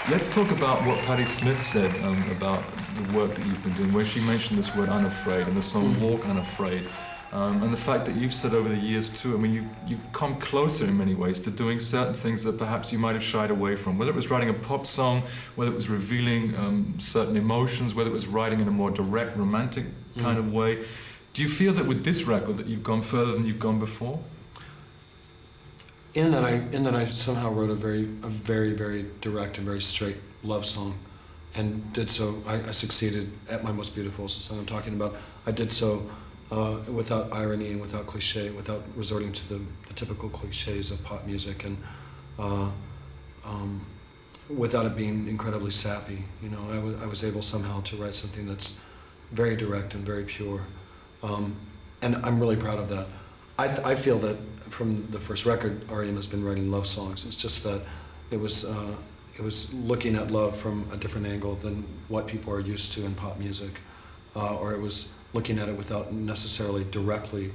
Let's talk about what Patti Smith said about the work that you've been doing, where she mentioned this word unafraid and the song Walk Unafraid. And the fact that you've said over the years too, I mean, you come closer in many ways to doing certain things that perhaps you might have shied away from, whether it was writing a pop song, whether it was revealing certain emotions, whether it was writing in a more direct, romantic kind of way. Do you feel that with this record that you've gone further than you've gone before? In that I somehow wrote a very, very direct and very straight love song, and did so. I succeeded at My Most Beautiful, is the song I'm talking about. I did so without irony and without cliche, without resorting to the typical cliches of pop music, and without it being incredibly sappy. You know, I was able somehow to write something that's very direct and very pure, and I'm really proud of that. I feel that from the first record, R.E.M. has been writing love songs. It's just that it was looking at love from a different angle than what people are used to in pop music, or it was looking at it without necessarily directly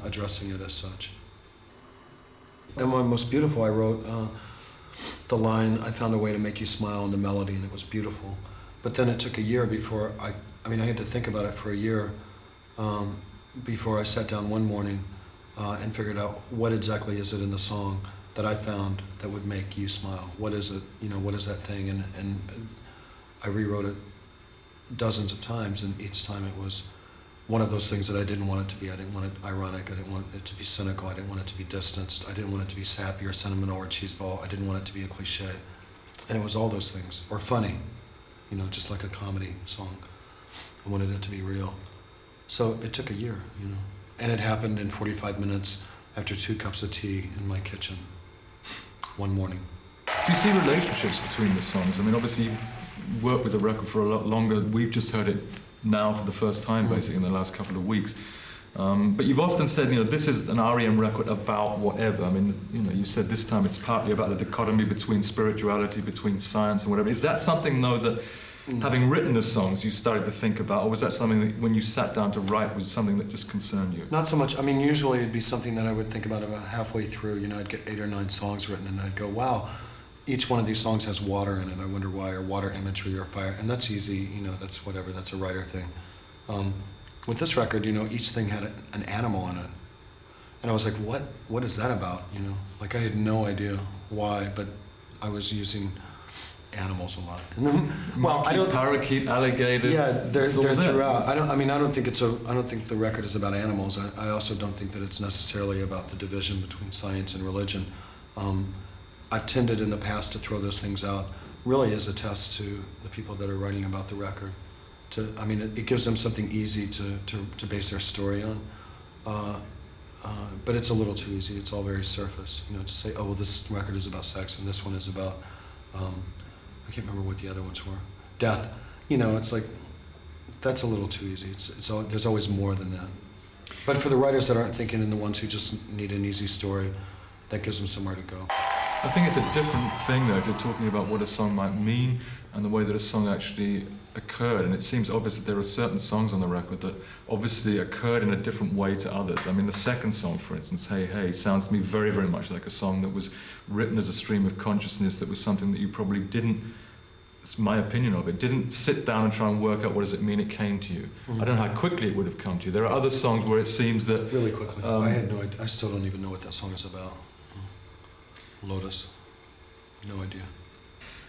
addressing it as such. And My Most Beautiful, I wrote the line, "I found a way to make you smile," in the melody, and it was beautiful. But then it took a year before I mean, I had to think about it for a year before I sat down one morning and figured out what exactly is it in the song that I found that would make you smile. What is it? You know, what is that thing? And I rewrote it dozens of times, and each time it was one of those things that I didn't want it to be. I didn't want it ironic. I didn't want it to be cynical. I didn't want it to be distanced. I didn't want it to be sappy or sentimental or cheeseball. I didn't want it to be a cliche. And it was all those things, or funny, you know, just like a comedy song. I wanted it to be real. So it took a year, you know, and it happened in 45 minutes after 2 cups of tea in my kitchen one morning. Do you see relationships between the songs? I mean, obviously you've worked with the record for a lot longer. We've just heard it now for the first time, basically, in the last couple of weeks. But you've often said, you know, this is an R.E.M. record about whatever. I mean, you know, you said this time it's partly about the dichotomy between spirituality, between science and whatever. Is that something, though, that having written the songs you started to think about, or was that something that when you sat down to write was something that just concerned you? Not so much. I mean, usually it'd be something that I would think about halfway through. You know, I'd get 8 or 9 songs written and I'd go, wow, each one of these songs has water in it. I wonder why, or water imagery or fire. And that's easy, you know, that's whatever, that's a writer thing. With this record, you know, each thing had an animal in it. And I was like, what is that about, you know? Like, I had no idea why, but I was using animals a lot. And then, well, Monkey, parakeet, alligators. Yeah, they're throughout. I don't think the record is about animals. I also don't think that it's necessarily about the division between science and religion. I've tended in the past to throw those things out, really as a test to the people that are writing about the record. It gives them something easy to base their story on. But it's a little too easy. It's all very surface, you know, to say, oh, well, this record is about sex and this one is about, I can't remember what the other ones were. Death. You know, it's like, that's a little too easy. There's always more than that. But for the writers that aren't thinking and the ones who just need an easy story, that gives them somewhere to go. I think it's a different thing, though, if you're talking about what a song might mean and the way that a song actually occurred. And it seems obvious that there are certain songs on the record that obviously occurred in a different way to others. I mean, the second song, for instance, Hey Hey, sounds to me very, very much like a song that was written as a stream of consciousness, that was something that you probably didn't, it's my opinion of it, didn't sit down and try and work out what does it mean it came to you. I don't know how quickly it would have come to you. There are other songs where it seems that... Really quickly. I had no idea. I still don't even know what that song is about. Lotus. No idea.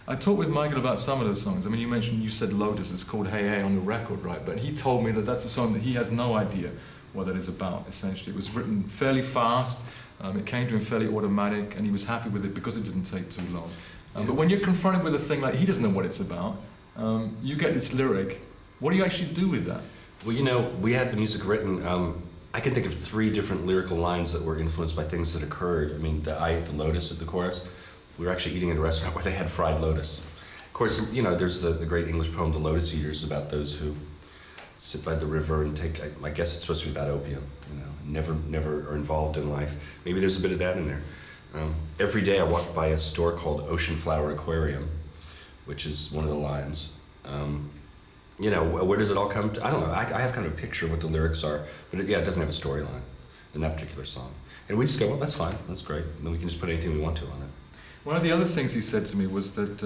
I talked with Michael about some of those songs. I mean, you said Lotus, it's called Hey Hey on the record, right? But he told me that that's a song that he has no idea what that is about, essentially. It was written fairly fast, it came to him fairly automatic, and he was happy with it because it didn't take too long. But when you're confronted with a thing like, he doesn't know what it's about, you get this lyric, what do you actually do with that? Well, you know, we had the music written, I can think of 3 different lyrical lines that were influenced by things that occurred. I mean, I ate the lotus at the chorus. We were actually eating at a restaurant where they had fried lotus. Of course, you know, there's the great English poem, The Lotus Eaters, about those who sit by the river and take, I guess it's supposed to be about opium, you know, never are involved in life. Maybe there's a bit of that in there. Every day I walk by a store called Ocean Flower Aquarium, which is one of the lines. You know, where does it all come to? I don't know, I have kind of a picture of what the lyrics are, but it doesn't have a storyline in that particular song. And we just go, well, that's fine, that's great. And then we can just put anything we want to on it. One of the other things he said to me was that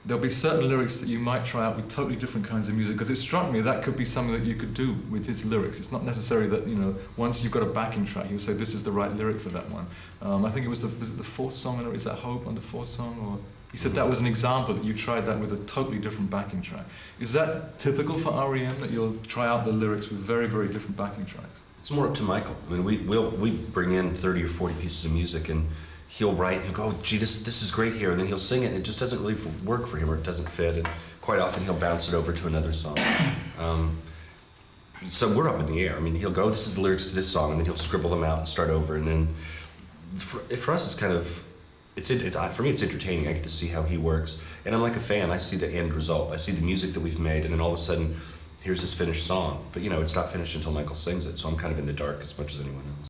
there'll be certain lyrics that you might try out with totally different kinds of music, because it struck me that could be something that you could do with his lyrics. It's not necessarily that, you know, once you've got a backing track, he'll say this is the right lyric for that one. I think it was it the fourth song, or is that Hope on the fourth song? Or he said that was an example that you tried that with a totally different backing track. Is that typical for R.E.M. that you'll try out the lyrics with very, very different backing tracks? It's more up to Michael. I mean, we bring in 30 or 40 pieces of music, and he'll write, he'll go, gee, this is great here, and then he'll sing it, and it just doesn't really work for him, or it doesn't fit, and quite often he'll bounce it over to another song. So we're up in the air. I mean, he'll go, this is the lyrics to this song, and then he'll scribble them out and start over, and then for us, it's kind of, for me, it's entertaining. I get to see how he works, and I'm like a fan. I see the end result. I see the music that we've made, and then all of a sudden, here's this finished song. But you know, it's not finished until Michael sings it, so I'm kind of in the dark as much as anyone else.